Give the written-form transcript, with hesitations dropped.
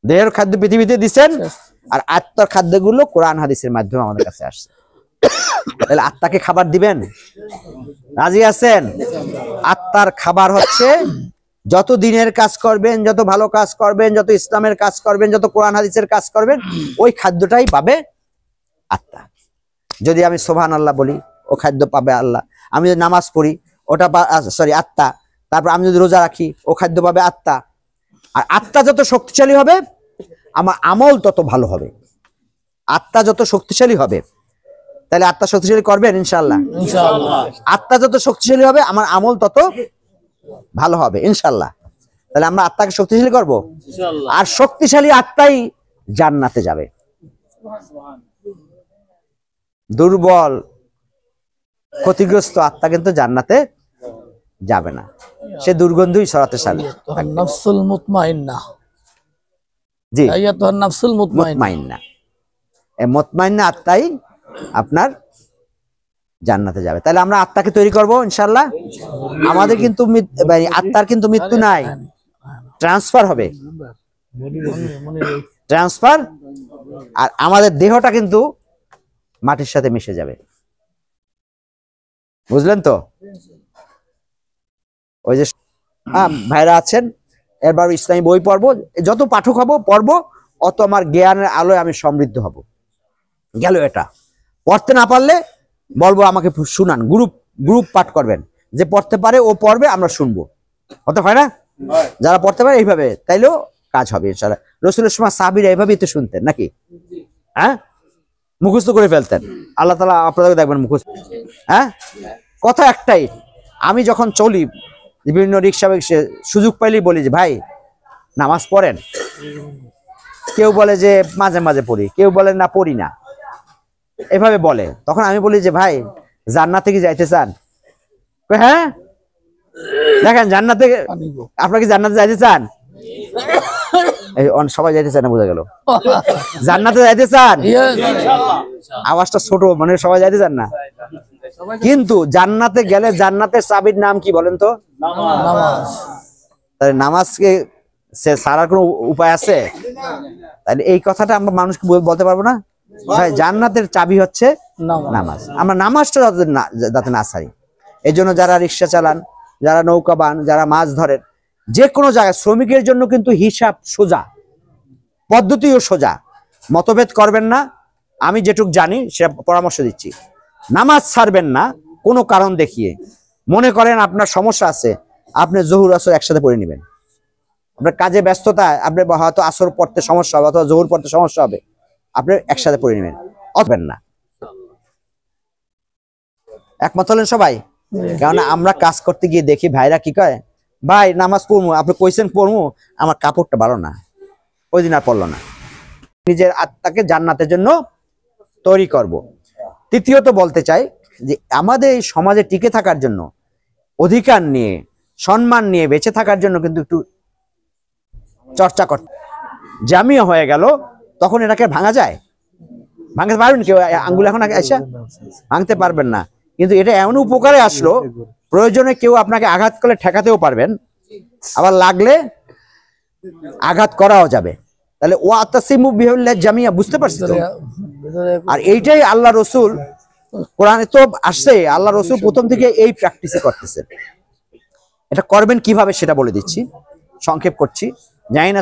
দেহের খাদ্য পৃথিবীতে দিচ্ছেন, আর আত্মার খাদ্যগুলো কোরআন হাদিসের মাধ্যমে আমাদের কাছে আসছে। তাহলে আত্মাকে খাবার দিবেন? রাজি আছেন? আত্মার খাবার হচ্ছে যত দিনের কাজ করবেন, যত ভালো কাজ করবেন, যত ইসলামের কাজ করবেন, যত কোরআন হাদিসের কাজ করবেন, ওই খাদ্যটাই পাবে আত্মা। যদি আমি সুবহানাল্লাহ বলি, ও খাদ্য পাবে আল্লাহ। আমি যদি নামাজ পড়ি, ওটা আত্মা। তারপর আমি যদি রোজা রাখি, ও খাদ্য পাবে আত্মা। আর আত্মা যত শক্তিশালী হবে, আমার আমল তত ভালো হবে। আত্মা যত শক্তিশালী হবে, তাহলে আত্মা শক্তিশালী করবেন ইনশাআল্লাহ? ইনশাআল্লাহ। আত্মা যত শক্তিশালী হবে, আমার আমল তত ভালো হবে ইনশাআল্লাহ। তাহলে আমরা আত্মাকে শক্তিশালী করব, আর শক্তিশালী আত্মাই জান্নাতে যাবে। দুর্বল ক্ষতিগ্রস্ত আত্মা কিন্তু জান্নাতে যাবে না, সে দুর্গন্ধই ছড়াতে পারে। নাফসুল মুতমাইন্না। জি, আয়াতুন নাফসুল মুতমাইন্না। এই মুতমাইন্না আত্মাই আপনার জান্নাতে যাবে। তাহলে আমরা আত্মাকে তৈরি করব ইনশাআল্লাহ। আমাদের কিন্তু আত্মার কিন্তু মৃত্যু নাই, ট্রান্সফার হবে, ট্রান্সফার। আর আমাদের দেহটা কিন্তু মাটির সাথে মিশে যাবে, বুঝলেন তো? ওই যে ভাইরা আছেন, এবার ইসলামী বই পড়বো, যত পাঠক হব পড়ব, অত আমার জ্ঞানের আলোয় আমি সমৃদ্ধ হব। গেল এটা। পড়তে না পারলে বলবো আমাকে শুনান, গ্রুপ পাঠ করবেন, যে পড়তে পারে ও পড়বে, আমরা শুনবো। হতে হয় না? যারা পড়তে পারে এইভাবে, তাইলেও কাজ হবে ইনশাআল্লাহ। রাসূলের সময় সাহাবীরা এইভাবেই তো শুনতেন নাকি? হ্যাঁ, মুখস্থ করে ফেলতেন। আল্লাহ তাআলা আপনাদের দেখবেন মুখস্থ। হ্যাঁ, কথা একটাই। আমি যখন চলি বিভিন্ন রিক্সা সুযোগ পাইলেই বলি যে ভাই নামাজ পড়েন। কেউ বলে যে মাঝে মাঝে পড়ি, কেউ বলে না পড়ি না, এভাবে বলে। তখন আমি বলি যে ভাই জান্নাতে কি যাইতে চান? হ্যাঁ, দেখেন জান্নাতে, আপনারা কি জান্নাতে যাইতে চান? সবাই যাইতে চান না, বোঝা গেল। জান্নাতে যাইতে চান? আওয়াজটা ছোট, মানে সবাই যাইতে চান না। কিন্তু জান্নাতে গেলে জান্নাতের চাবির নাম কি বলেন তো? নামাজ। তাহলে নামাজকে ছাড়ার কোনো উপায় আছে? তাহলে এই কথাটা আমরা মানুষকে বলতে পারবো না? ভাই জান্নাতের চাবি হচ্ছে নামাজ। আমরা নামাজটা যাতে না ছাড়ি। এই জন্য যারা রিক্সা চালান, যারা নৌকা বান, যারা মাছ ধরেন, যে কোনো জায়গায় শ্রমিকের জন্য কিন্তু হিসাব সোজা, পদ্ধতিও সোজা। মতভেদ করবেন না। আমি যেটুক জানি সে পরামর্শ দিচ্ছি। নামাজ ছাড়বেন না কোনো কারণ দেখিয়ে। মনে করেন আপনার সমস্যা আছে, আপনি জোহর আসর একসাথে পড়ে নেবেন। আপনার কাজে ব্যস্ততা, আপনি হয়তো আসর পড়তে সমস্যা হবে অথবা জোহর পড়তে সমস্যা হবে, আপনি একসাথে পড়ে নেবেন, অথবেন না। একমত হলেন সবাই? কেননা আমরা কাজ করতে গিয়ে দেখি ভাইরা কি কয়, ভাই নামাজ পড়বো, আপনি কইছেন পড়বো, আমার কাপড়টা ভালো না, ওই দিন আর পড়লো না। নিজের আত্মাকে জান্নাতের জন্য তৈরি করব। তৃতীয়ত বলতে চাই যে আমাদের এই সমাজে টিকে থাকার জন্য, অধিকার নিয়ে, সম্মান নিয়ে বেঁচে থাকার জন্য কিন্তু একটু চর্চা করতে। জামিয়া হয়ে গেল, তখন এটাকে ভাঙা যায়? ভাঙতে পারবেন কেউ? আঙ্গুল এখন এসে ভাঙতে পারবেন না। কিন্তু এটা এমন উপকারে আসলো, প্রয়োজনে কেউ আপনাকে আঘাত করলে ঠেকাতেও পারবেন, আবার লাগলে আঘাত করাও যাবে। তাহলে ওয়াতাসিমু বিহিল্লাহ জামিয়া, বুঝতে পারছি তো? আর এইটাই আল্লাহ রসুল, কোরআনে তো আসছে, আল্লাহ রসুল প্রথম থেকে এই প্র্যাকটিসে করতেছেন। এটা করবেন কিভাবে সেটা বলে দিচ্ছি, সংক্ষেপ করছি। জানি না